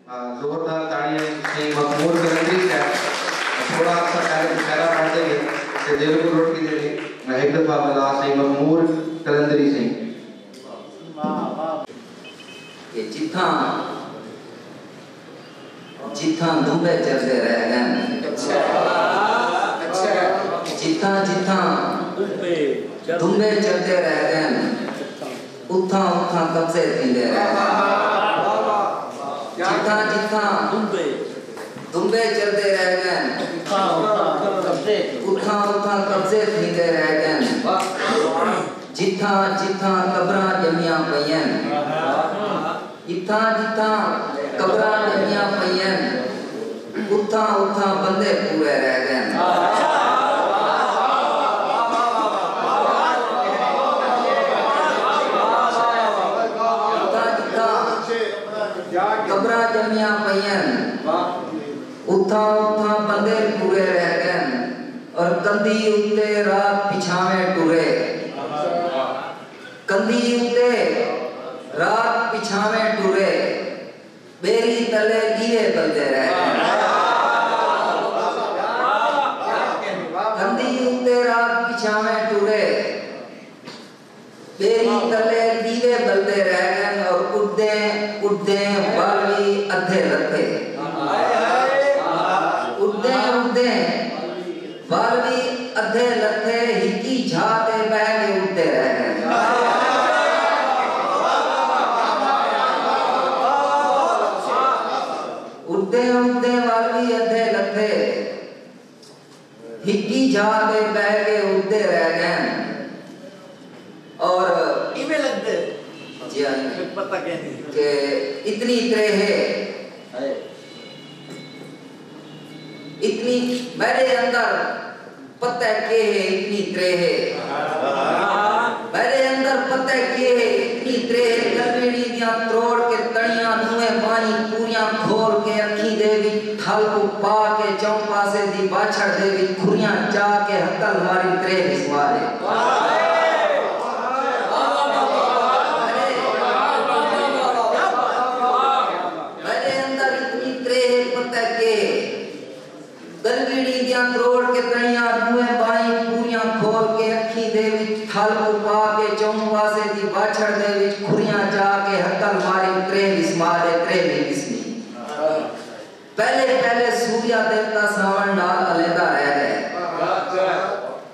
जोरदार ताड़ियां सही मखमूर कलंदरी का थोड़ा सा पहला पढ़ देंगे कि दिल को रोट की देनी मैं एक दफा बला सही मखमूर कलंदरी सही ये जिथा जिथा दुबे चलते रह गए जिथा जिथा दुबे चलते रह गए उठा उठा कब्जे थींदे रह जिथा जिथा दुबे चलते रह गए उठा उठा कब्जे थींदे रह गए जिथा जिथा कब्रां जमियां पईयन जिथा जिथा कब्रां जमियां पईयन उठा उठा बंदे पूरे रह गए कब्रां जमियां पईयन उठा उठा बंदे पूरे रह गए और कंदी उत्ते रात पिछावे टुरे कंदी उत्ते रात पिछावे टुरे बेरी तले गिरे बंदे रह कंदी उत्ते रात पिछावे टुरे बेरी तले गिरे बंदे रह गए और उड़दे उड़दे बाली अधे लथे उड़दे उड़दे बाली अधे लथे हिकी झाते बैगे उड़ते रह गए उड़दे उड़दे बाली अधे लथे हिकी झाते बैगे उड़ते रह गए और इमे लगते जी हाँ पता क्या नहीं कि इतनी तरह है इतनी मेरे अंदर पता के है इतनी तरह है मेरे अंदर पता के है इतनी तरह है कलवेड़ी दियां तोड़ के तड़ियां नुए पानी पूरियां खोल के अखी दे विच थल को पा के चौं पासे दी बाछड़ दे विच खुरियां चा के हकल मारी तरह बिस्मारे गलगीड़ी दियां तोड़ के तड़ियां नुए बाई पूरियां खोल के अखी दे विच थल को पा के चौं पासे दी बाछड़ दे विच खुरियां जा के हकल मारी त्रे बिस्मारे त्रे बिस्मी पहले पहले सूर्या देवता सावन नाल अलहदा रह गए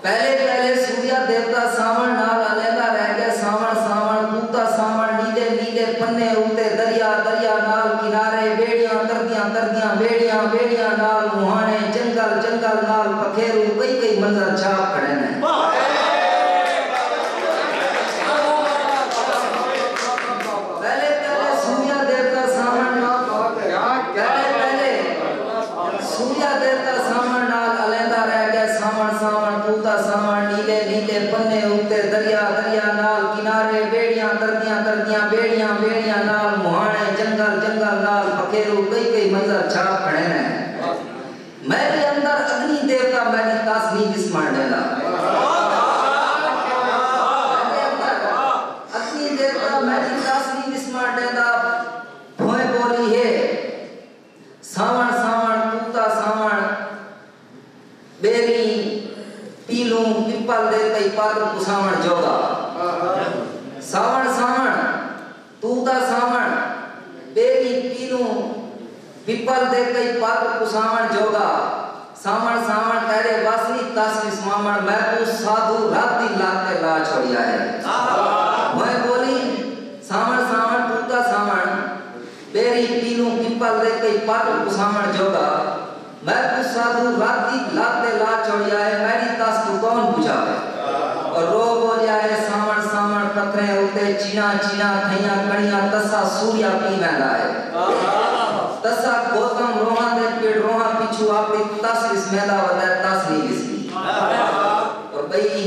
पहले पहले सूर्या देवता सावन नाल अलहदा रह गए सावन सावन दूता सावन नीले नीले पन्ने उते दरिया दरिया नाल किनारे बेड़ियां तरदियां बेड़ियां बेड़ियां नाल मुहाने जंगल जंगल नाल पखेरू कई कई मंजर छाप खड़े ने पहले पहले सूर्या देवता सावन पहले सूर्या देवता सावन नाल अलहदा रह गए सावन सावन दूता सावन नीले नीले पन्ने उते दरिया दरिया नाल किनारे बेड़ियां तरदियां बेड़ियां बेड़ियां नाल मुहाने जंगल जंगल नाल पखेरू कई कई मंजर छाप खड़े ने मेरे अंदर अग्नि देवता मेरी तासनी बिस्मार देला मेरे अंदर अग्नि देवता मेरी तासनी बिस्मार देला भोए बोली है सावन सावन तूता सावन बेरी पीलू पिपल दे कई पागल कुसावन जोगा सावन सावन तूता सावन बेरी पीलू पिपल दे कई पागल कुसावन जोगा सावन सावन तेरे वासनी तासनी स्वामन मैं तू साधु राती लाते ला छोड़िया है मैं बोली सावन सावन तूता सावन बेरी पीलू पिपल दे कई पागल कुसावन जोगा मैं तू साधु राती लाते ला छोड़िया है मेरी तास को कौन बुझावे और रो बोलिया है सावन सावन पत्थरे उते चीना चीना खैया कड़िया तसा सूर्या पी में लाए तसा गौतम रोहा दे पेड़ रोहा पिछु आपे तस इसमेला वदा तस नहीं बिस्मी और बई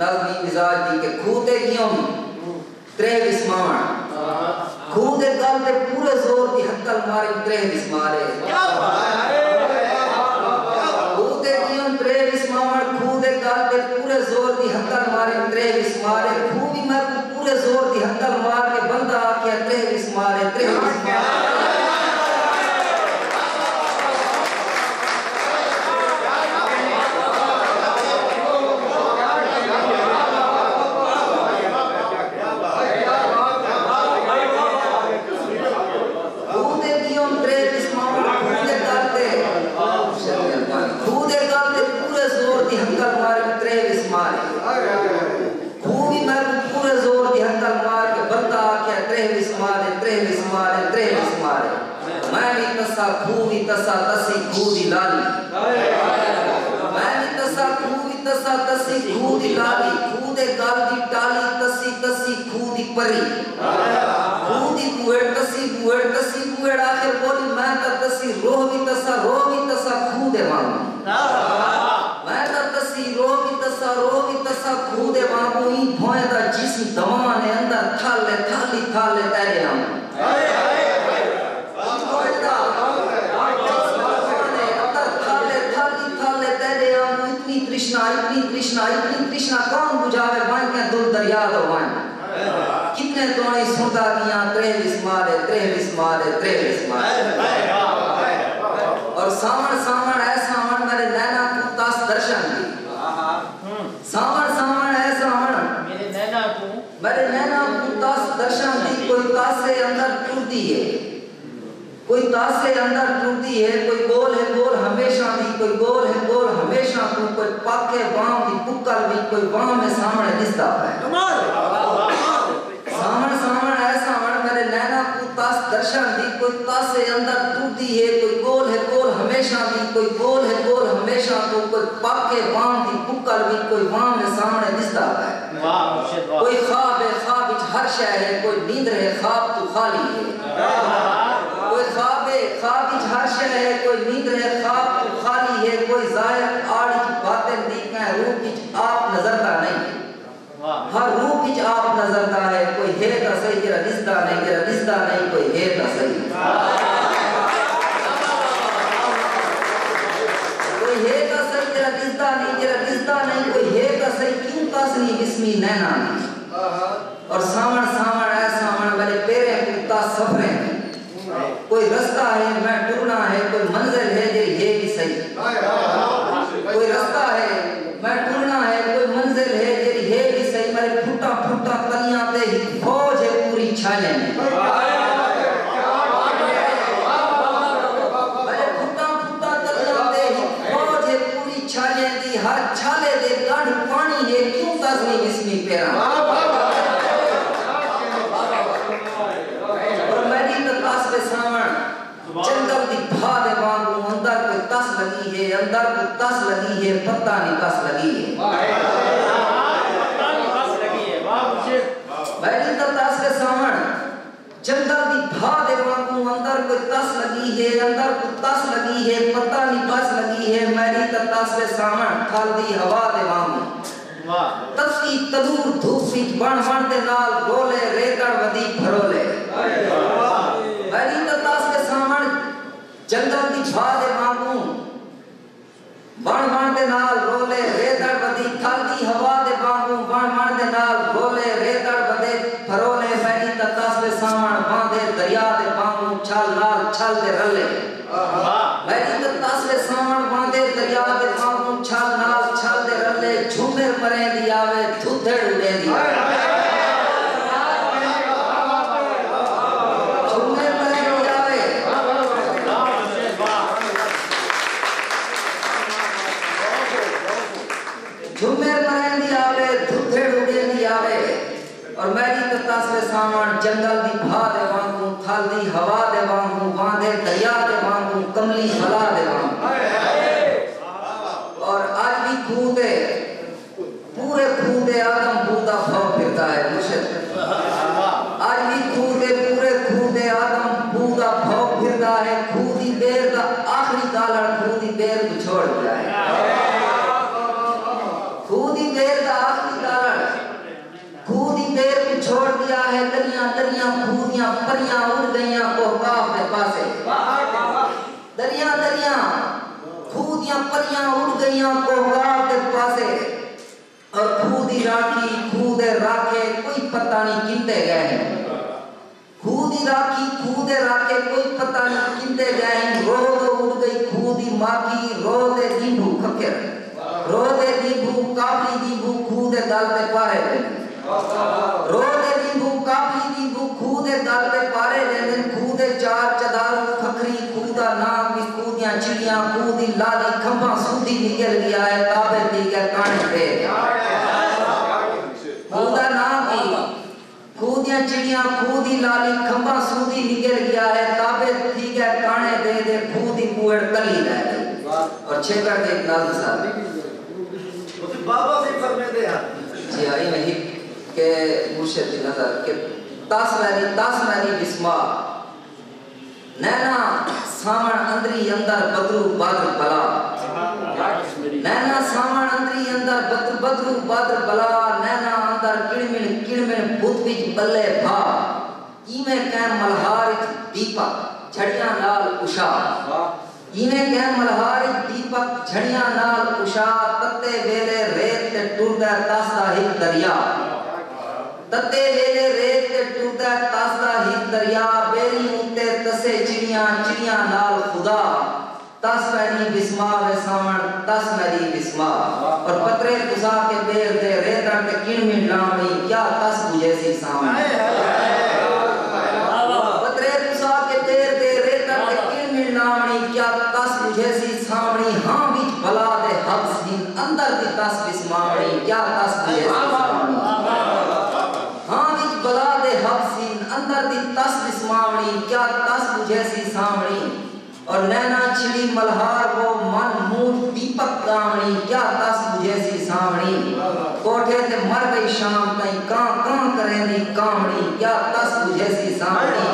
नजमी मिजाज दी के खूते क्यों त्रे बिस्मावन खूते गल ते पूरे जोर दी हक्कल मारी त्रे बिस्मारे क्या बात है खूते क्यों त्रे बिस्मावन खूते गल ते पूरे जोर दी हक्कल मारी त्रे बिस्मारे खूबी मर पूरे जोर दी हक्कल मार के बंदा आके त्रे बिस्मारे त्रे बिस्मारे मैं भी तसा खूबी तसा तसी खूदी लाली मैं भी तसा खूबी तसा तसी खूदी लाली खूदे गाल दी टाली तसी तसी खूदी परी खूदी बुएड़ तसी बुएड़ आखिर बोली मैं तसी रोह भी तसा खूदे मांगू मैं तसी रोह भी तसा खूदे मांगू ही भोए दा जिस्म दवाने अंदर थाले तेरे आऊं इतनी तृष्णा कौन बुझावे बांध के दुल दरिया दो बांध कितने तोड़ी सुनता दिया 23 मारे और सावन है सावन मेरे नैना को तास दर्शन दी सावन है सावन मेरे नैना को तास दर्शन दी कोई तास से अंदर टूटती है कोई गोल है गोल हमेशा दी कोई गोल है गोल हमेशा तू कोई पाके बाम दी पुक्कल भी कोई बाम में सामने दिसता है सामन है सामन मेरे नैना को तास दर्शन दी कोई तास से अंदर टूटती है कोई गोल है गोल हमेशा दी कोई गोल है गोल हमेशा तू कोई पाके बाम दी पुक्कल भी कोई बाम में सामने दिसता है कोई ख्वाब है ख्वाब विच हर शय है कोई नींद है ख्वाब तू खाली है कोई ख्वाब विच हर शय है कोई नींद है ख्वाब तू खाली है कोई जाहिर आड़ी बातें दी के रूप विच आप नजरता नहीं हर रूप विच आप नजरता है कोई है ता सही जरा दिसदा नहीं कोई है ता सही कोई है ता सही जरा दिसदा नहीं कोई है ता सही क्यों तासनी बिस्मी नैना और सावन है सावन मेरे पेरे कुत्ता सफरे कोई रास्ता है मैं टुरना है कोई मंजिल है ये भी सही कोई रास्ता है मैं टुरना है कोई मंजिल है ये भी सही मेरे फुटा तलियां ते फौज है पूरी छाले में मेरे फुटा तलियां ते फौज है पूरी छाले दी हर छाले दे गंढ पानी है क्यों तसनी बिस्मी पेरा जंगल दी भाद वांगू अंदर कोई तस लगी है पता नहीं कस लगी है बैठी तो तस के सावन जंगल दी भाद वांगू अंदर कोई तस लगी है पता नहीं कस लगी है मेरी तो तस के सावन खल दी हवा दे वांगू तसी तदूर धूप विच बण दे नाल रोले रेतड़ वदी फरोले मेरी तो तस के सावन जंगल दी भाद वांगू बण दे नाल रोले रेतड़ वदी खल दी हवा दे वांगू बण दे नाल रोले रेतड़ वदे फरोले मेरी तो तस के सावन बांधे दरिया दे वांगू छल दे रले मेरी तो तस के सावन बांधे दरिया दे वांगू छल दे रले झुमेर मरे दी आवे धुधड़ उड़े दी और मेरी ततास में सामान जंगल दी भाद वांगू खल दी हवा दे वांगू बांधे दरिया दे वांगू कमली भला दे वांगू और आज भी पूरे खूदे आदम बूदा भाव फिरता है मुर्शिद आज भी पूरे खूदे आदम बूदा भाव फिरता है खूदी देर का आखिरी गालड़ खूदी देर को छोड़ गया है खूदी देर का आखिरी गालड़ खूदी देर को छोड़ दिया है दरिया खूदियां परियां उड़ गईयां को काफ के पासे दरिया खूदियां परियां उड़ गईयां को काफ के पासे और खूदी राखी खूदे राखे कोई पता नहीं किंदे गए हैं खूदी राखी खूदे राखे कोई पता नहीं किंदे गए हैं रोद उड़ गई खूदी माखी रोदे दीबू खकेर रोदे दीबू काबली दीबू खूदे दालते पारे रोदे दीबू काबली दीबू खूदे दालते पारे लेकिन खूदे चार चदारू खखरी खूदा नाम भी खूदियां चिड़ियां खूदी लाली खंभा सूदी निकल गया है ताबे दी गए कान पे खूदा नाम भी खूदियां चिड़ियां खूदी लाली खंभा सूदी निकल गया है ताबे दी गए कुएड़ कली रह गई और छेकर के एक नाज़ साहब वो तो बाबा से फरमे दे यार जी आई में ही के मुर्शिद की नजर के तासमैरी बिस्मा नैना सामन अंदरी अंदर बदरू बादल बला नैना सामन अंदरी अंदर बदरू बादल बला नैना अंदर किड़मिन भूत बिच बल्ले भा इमे कैन मल्हार दीपक झड़ियां नाल उषा इने कैन मल्हार दीपक झड़ियां नाल उषा तत्ते वेले रेत ते टुरदा तासदा ही दरिया तत्ते वेले रेत ते टुरदा तासदा ही दरिया बेरी उते तसे चिड़ियां नाल खुदा तस्मैरी बिस्मा वे सावन तस्मैरी बिस्मा और पत्रे तुसा के बेर दे रेता के किणमिन लावणी क्या तस बुझे सी सावन पत्रे तुसा के बेर दे रेता के किणमिन लावणी क्या तस बुझे सी सावणी हां बीच भला दे हब्स दिन अंदर दी तस बिस्मावणी क्या तस बुझे सी सावणी हां बीच भला दे हब्स दिन अंदर दी तस बिस्मावणी क्या तस बुझे सी सावणी और नैना छिड़ी मल्हार वो मन मूड दीपक गावणी क्या तस बुझे सी सावणी कोठे ते मर गई शाम तई कां करेंदी कावणी क्या तस बुझे सी सावणी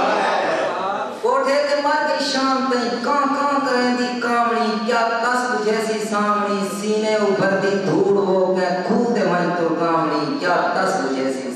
कोठे ते मर गई शाम तई कां करेंदी कावणी क्या तस बुझे सी सावणी सीने उभरदी धूड़ वो के खूह ते मन तुरकावणी क्या तस बुझे सी